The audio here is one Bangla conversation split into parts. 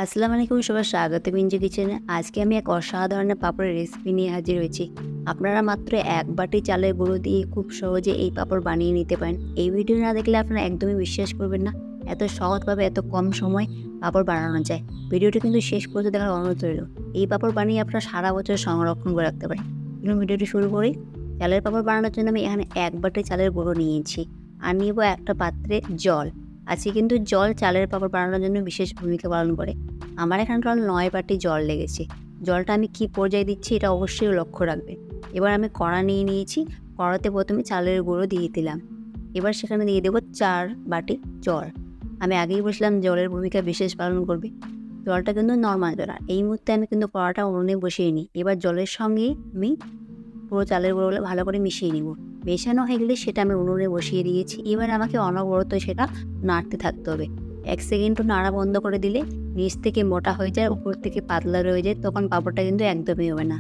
আসসালামু আলাইকুম, সবার স্বাগত মিঞ্জু কিচেনে। আজকে আমি এক অসাধারণ পাঁপড়ের রেসিপি নিয়ে হাজির হয়েছি। আপনারা মাত্র ১ বাটি চালের গুঁড়ো দিয়ে খুব সহজে এই পাঁপড় বানিয়ে নিতে পারেন। এই ভিডিও না দেখলে আপনারা একদমই বিশ্বাস করবেন না, এত সহজভাবে এত কম সময় পাঁপড় বানানো যায়। ভিডিওটি কিন্তু শেষ পর্যন্ত দেখার অনুরোধ রইল। এই পাঁপড় বানিয়ে আপনারা সারা বছর সংরক্ষণ করে রাখতে পারেন। চলুন ভিডিওটি শুরু করি। চালের পাঁপড় বানানোর জন্য আমি এখানে ১ বাটি চালের গুঁড়ো নিয়েছি আর নিব একটা পাত্রে জল। আজকে কিন্তু জল চালের পাঁপড় বানানোর জন্য বিশেষ ভূমিকা পালন করে। আমার এখানে টোটাল ৯ বাটি জল লেগেছে। জলটা আমি কী পর্যায়ে দিচ্ছি এটা অবশ্যই লক্ষ্য রাখবেন। এবার আমি কড়া নিয়ে নিয়েছি। কড়াতে প্রথমে চালের গুঁড়ো দিয়ে দিলাম। এবার সেখানে দিয়ে দেবো ৪ বাটি জল। আমি আগেই বলছিলাম জলের ভূমিকা বিশেষ পালন করবে। জলটা কিন্তু নর্মাল জল। আর এই মুহূর্তে আমি কিন্তু কড়াটা উনুনে বসিয়ে নিই। এবার জলের সঙ্গে আমি পুরো চালের গুঁড়োগুলো ভালো করে মিশিয়ে নিব। মেশানো হয়ে গেলে সেটা আমি উনুনে বসিয়ে দিয়েছি। এবার আমাকে অনবরত সেটা নাড়তে থাকতে হবে। ১ সেকেন্ডও নাড়া বন্ধ করে দিলে নিচ থেকে মোটা হয়ে যায়, উপর থেকে পাতলা রয়ে যায়, তখন পাঁপড়টা কিন্তু একদমই হবে না।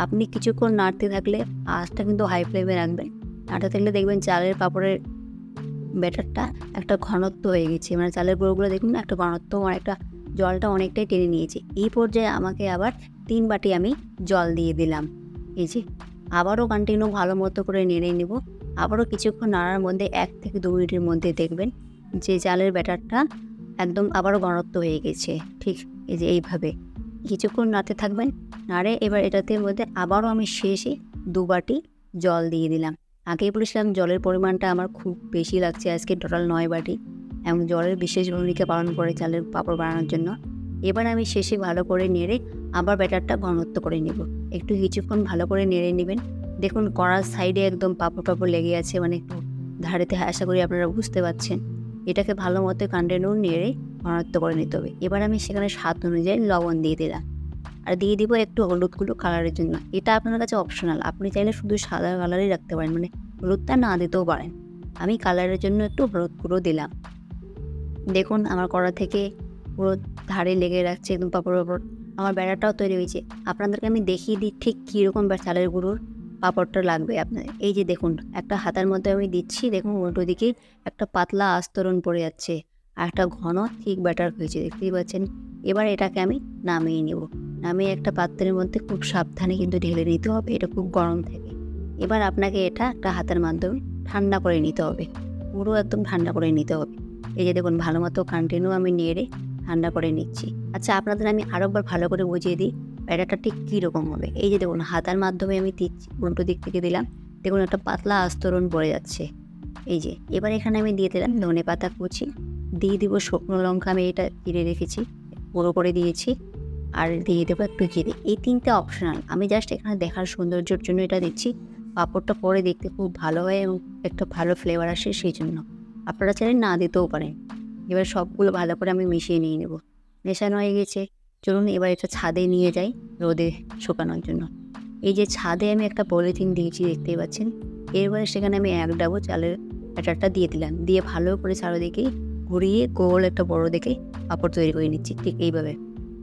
আপনি কিছুক্ষণ নাড়তে থাকলে আঁচটা কিন্তু হাই ফ্লেমে রাখবেন। নাড়তে থাকলে দেখবেন চালের পাঁপড়ের ব্যাটারটা একটা ঘনত্ব হয়ে গেছে। মানে চালের গুঁড়োগুলো দেখুন একটা ঘনত্ব, মানে একটা জলটা অনেকটাই টেনে নিয়েছে। এই পর্যায়ে আমাকে আবার ৩ বাটি আমি জল দিয়ে দিলাম। এই যে আবারও কন্টিনিউ ভালো মতো করে নেড়ে নেব। আবারও কিছুক্ষণ নাড়ার মধ্যে ১ থেকে ২ মিনিটের মধ্যে দেখবেন যে চালের ব্যাটারটা একদম আবারও ঘনত্ব হয়ে গেছে। ঠিক এই যে এইভাবে কিছুক্ষণ নাড়তে থাকবেন। নাড়ে এবার এটাতে মধ্যে আবারও আমি শেষে ২ বাটি জল দিয়ে দিলাম। আগেই বলেছিলাম জলের পরিমাণটা আমার খুব বেশি লাগছে, আজকে টোটাল ৯ বাটি, এবং জলের বিশেষ ভূমিকা পালন করে চালের পাঁপড় বানানোর জন্য। এবার আমি শেষে ভালো করে নেড়ে আবার ব্যাটারটা ঘনত্ব করে নেব। একটু কিছুক্ষণ ভালো করে নেড়ে নেবেন। দেখুন কড়ার সাইডে একদম পাঁপড় লেগে আছে, মানে একটু ধারেতে, আশা করি আপনারা বুঝতে পারছেন। এটাকে ভালো মতো কন্টিনিউ নেড়ে ঘনত্ব করে নিতে হবে। এবার আমি সেখানে স্বাদ অনুযায়ী লবণ দিয়ে দিলাম আর দিয়ে দিব একটু হলুদ গুঁড়ো কালারের জন্য। এটা আপনার কাছে অপশনাল, আপনি চাইলে শুধু সাদা কালারই রাখতে পারেন, মানে হলুদটা না দিতেও পারেন। আমি কালারের জন্য একটু হলুদ গুঁড়ো দিলাম। দেখুন আমার কড়া থেকে পুরো ধারে লেগে রাখছে একদম পাঁপড়ের ওপর। আমার বেড়াটাও তৈরি হয়েছে। আপনাদেরকে আমি দেখিয়ে দিই ঠিক কীরকম চালের গুঁড়োর পাঁপড়টা লাগবে আপনার। এই যে দেখুন একটা হাতার মধ্যে আমি দিচ্ছি, দেখুন উল্টো দিকে একটা পাতলা আস্তরণ পড়ে যাচ্ছে আর একটা ঘন ঠিক ব্যাটার হয়েছে, দেখতেই পাচ্ছেন। এবার এটাকে আমি নামিয়ে নেব। নামিয়ে একটা পাত্রের মধ্যে খুব সাবধানে কিন্তু ঢেলে নিতে হবে, এটা খুব গরম থাকে। এবার আপনাকে এটা একটা হাতের মাধ্যমে ঠান্ডা করে নিতে হবে, পুরো একদম ঠান্ডা করে নিতে হবে। এই যে দেখুন ভালো মতো কন্টিনিউ আমি নেড়ে ঠান্ডা করে নিচ্ছি। আচ্ছা, আপনাদের আমি আরও একবার ভালো করে বুঝিয়ে দিই ব্যাটারটা ঠিক কীরকম হবে। এই যে দেখুন হাতার মাধ্যমে আমি দিচ্ছি, উল্টো দিক থেকে দিলাম, দেখুন একটা পাতলা আস্তরণ পড়ে যাচ্ছে। এই যে এবার এখানে আমি দিয়ে দিলাম ধনেপাতা কুচি, দিয়ে দিব শুকনো লঙ্কা, আমি এটা চিড়ে রেখেছি, গুঁড়ো করে দিয়েছি, আর দিয়ে দেবো একটু জিরে। এই 3টে অপশনাল, আমি জাস্ট এখানে দেখার সৌন্দর্যের জন্য এটা দিচ্ছি। পাঁপড়টা পরে দেখতে খুব ভালো হয় এবং একটা ভালো ফ্লেভার আসে, সেই জন্য। আপনারা চাইলে না দিতেও পারেন। এবার সবগুলো ভালো করে আমি মিশিয়ে নিয়ে নেব। মেশানো হয়ে গেছে, চলুন এবার এটা ছাদে নিয়ে যাই রোদে শুকানোর জন্য। এই যে ছাদে আমি একটা পলিথিন দিয়েছি, দেখতেই পাচ্ছেন। এরপরে সেখানে আমি ১ ডাবু চালের ব্যাটারটা দিয়ে দিলাম, দিয়ে ভালো করে চারিদিকে ঘুরিয়ে গোল একটা বড় দেখে পাঁপড় তৈরি করে নিচ্ছি ঠিক এইভাবে।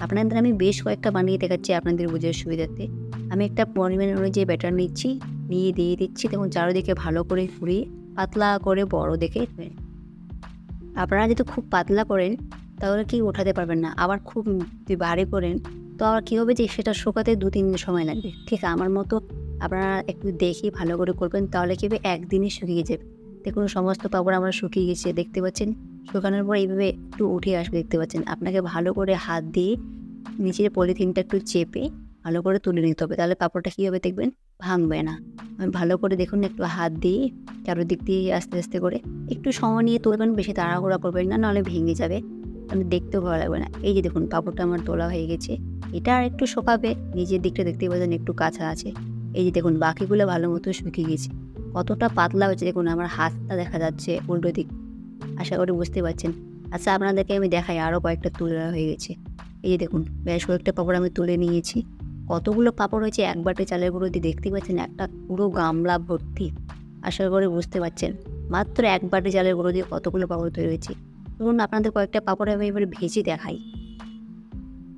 আপনাদের আমি বেশ কয়েকটা বানিয়ে দেখাচ্ছি আপনাদের বোঝার সুবিধার্থে। আমি একটা পরিমাণ অনুযায়ী ব্যাটার নিচ্ছি, নিয়ে দিয়ে দিচ্ছি, তখন চারিদিকে ভালো করে ঘুরিয়ে পাতলা করে বড় দেখে। আপনারা যদি খুব পাতলা করেন তাহলে কি ওঠাতে পারবেন না, আবার খুব যদি ভারী করেন তো আবার কী হবে যে সেটা শুকাতে ২-৩ দিন সময় লাগবে। ঠিক আমার মতো আপনারা একটু দেখে ভালো করে করবেন, তাহলে কী হবে একদিনে শুকিয়ে যাবে। দেখুন সমস্ত পাপড় আমার শুকিয়ে গেছে, দেখতে পাচ্ছেন। শুকানোর পর এইভাবে একটু উঠে আসবে, দেখতে পাচ্ছেন। আপনাকে ভালো করে হাত দিয়ে নিচের পলিথিনটা একটু চেপে ভালো করে তুলে নিতে হবে, তাহলে পাপড়টা কী হবে দেখবেন ভাঙবে না। ভালো করে দেখুন একটু হাত দিয়ে চারদিক দিয়ে আস্তে আস্তে করে একটু সময় নিয়ে তুলবেন, বেশি তাড়াহুড়া করবেন না, নাহলে ভেঙে যাবে, তাহলে দেখতেও ভালো লাগবে না। এই যে দেখুন পাঁপড়টা আমার তোলা হয়ে গেছে, এটা আর একটু শুকাবে। নিচের দিকটা দেখতে পাচ্ছেন একটু কাঁচা আছে। এই যে দেখুন বাকিগুলো ভালো মতো শুকিয়ে গেছে। কতটা পাতলা হয়েছে দেখুন, আমার হাতটা দেখা যাচ্ছে উল্টো দিক, আশা করি বুঝতে পারছেন। আচ্ছা, আপনাদেরকে আমি দেখাই আরও কয়েকটা তোলা হয়ে গেছে। এই যে দেখুন বেশ কয়েকটা পাঁপড় আমি তুলে নিয়েছি। কতগুলো পাঁপড় হয়েছে ১ বাটি চালের গুঁড়ো দিয়ে, দেখতেই পাচ্ছেন একটা পুরো গামলা ভর্তি, আশা করে বুঝতে পারছেন। মাত্র ১ বাটি চালের গুঁড়ো দিয়ে কতগুলো পাঁপড় তৈরি হয়েছে। ধরুন আপনাদের কয়েকটা পাঁপড় আমি এবারে ভেজে দেখাই।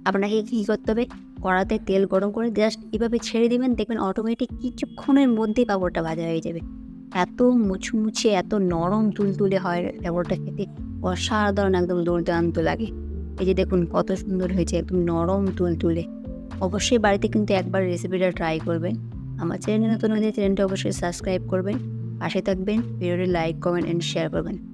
আপনাকে কী করতে হবে, কড়াতে তেল গরম করে জাস্ট এভাবে ছেড়ে দেবেন, দেখবেন অটোমেটিক কিছুক্ষণের মধ্যেই পাঁপড়টা ভাজা হয়ে যাবে। এত মুচমুচে, এত নরম তুলতুলে হয় পাঁপড়টা খেতে, অসাধারণ, একদম দুর্দান্ত লাগে। এই যে দেখুন কত সুন্দর হয়েছে, একদম নরম তুলতুলে। অবশ্যই বাড়িতে কিন্তু একবার রেসিপিটা ট্রাই করবেন। আমার চ্যানেলে নতুন হলে চ্যানেলটা অবশ্যই সাবস্ক্রাইব করবেন, পাশে থাকবেন, ভিডিওটি লাইক, কমেন্ট অ্যান্ড শেয়ার করবেন।